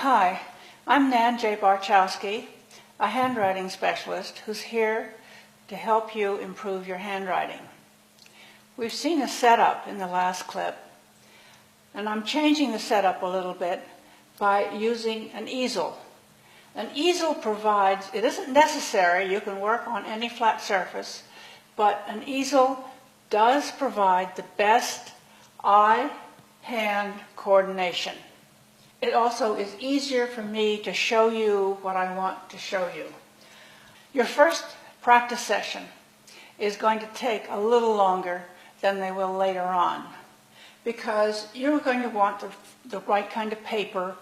Hi, I'm Nan J. Barchowski, a handwriting specialist who's here to help you improve your handwriting. We've seen a setup in the last clip, and I'm changing the setup a little bit by using an easel. An easel provides, it isn't necessary, you can work on any flat surface, but an easel does provide the best eye-hand coordination. It also is easier for me to show you what I want to show you. Your first practice session is going to take a little longer than they will later on, because you're going to want the right kind of paper.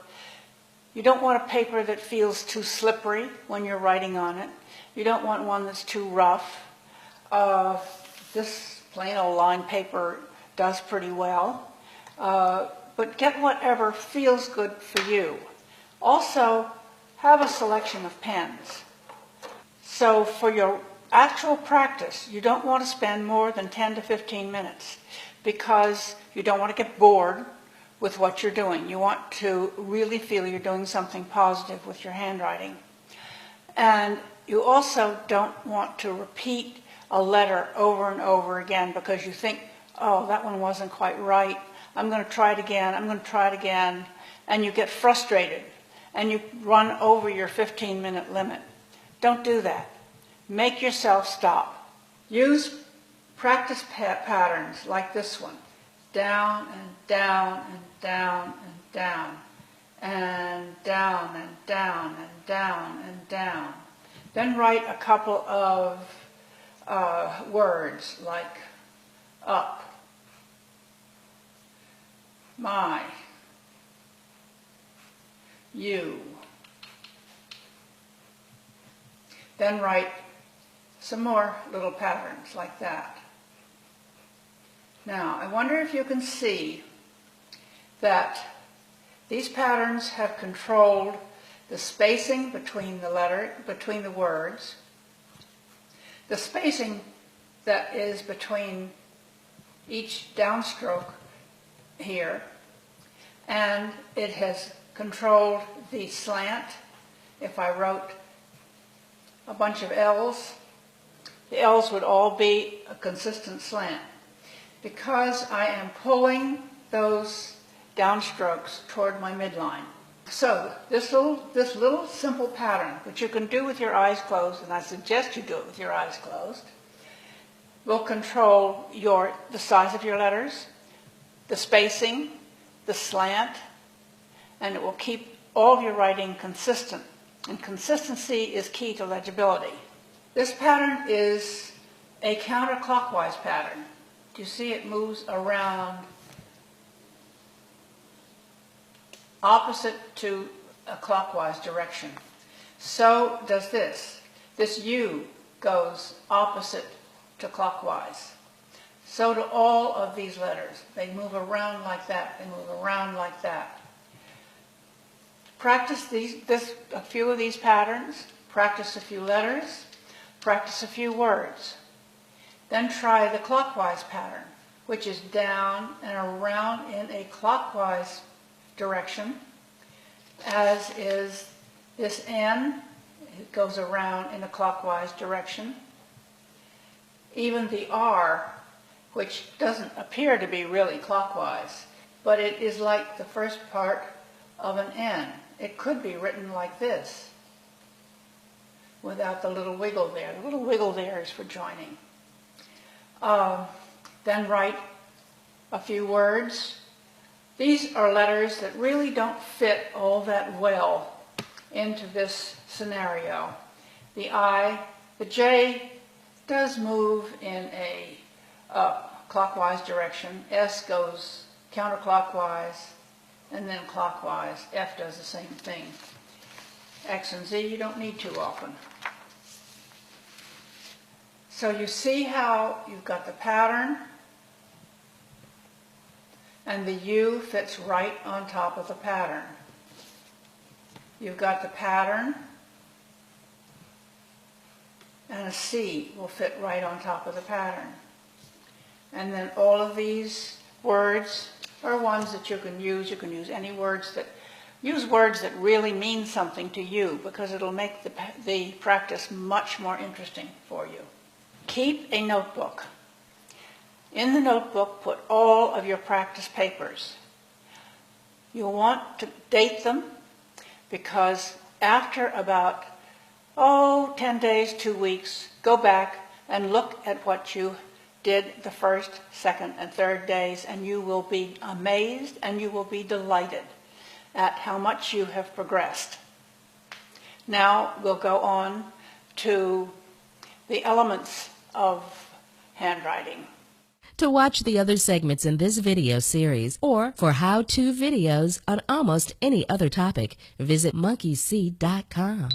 You don't want a paper that feels too slippery when you're writing on it. You don't want one that's too rough. This plain old lined paper does pretty well. But get whatever feels good for you. Also, have a selection of pens. So for your actual practice, you don't want to spend more than 10 to 15 minutes because you don't want to get bored with what you're doing. You want to really feel you're doing something positive with your handwriting. And you also don't want to repeat a letter over and over again because you think, oh, that one wasn't quite right. I'm going to try it again, I'm going to try it again, and you get frustrated and you run over your 15-minute limit. Don't do that. Make yourself stop. Use practice patterns like this one. Down and down and down and down, and down and down and down and down. Then write a couple of words like up, my, you. Then write some more little patterns like that. Now, I wonder if you can see that these patterns have controlled the spacing between the words, the spacing that is between each downstroke here, and it has controlled the slant. If I wrote a bunch of L's, the L's would all be a consistent slant because I am pulling those downstrokes toward my midline. So this little simple pattern, which you can do with your eyes closed, and I suggest you do it with your eyes closed, will control the size of your letters, the spacing, the slant, and it will keep all of your writing consistent. And consistency is key to legibility. This pattern is a counterclockwise pattern. Do you see it moves around opposite to a clockwise direction? So does this. This U goes opposite to clockwise. So do all of these letters. They move around like that. They move around like that. Practice a few of these patterns. Practice a few letters. Practice a few words. Then try the clockwise pattern, which is down and around in a clockwise direction, as is this N. It goes around in a clockwise direction. Even the R, which doesn't appear to be really clockwise, but it is like the first part of an N. It could be written like this, without the little wiggle there. The little wiggle there is for joining. Then write a few words. These are letters that really don't fit all that well into this scenario. The I, the J does move in a clockwise direction. S goes counterclockwise and then clockwise. F does the same thing. X and Z you don't need too often. So you see how you've got the pattern and the U fits right on top of the pattern. You've got the pattern and a C will fit right on top of the pattern. And then all of these words are ones that you can use. You can use any words that Use words that really mean something to you, because it'll make the practice much more interesting for you. Keep a notebook. In the notebook, put all of your practice papers. You'll want to date them, because after about 10 days, 2 weeks, go back and look at what you did the first, second, and third days, and you will be amazed and you will be delighted at how much you have progressed. Now we'll go on to the elements of handwriting. To watch the other segments in this video series, or for how-to videos on almost any other topic, visit monkeyseed.com.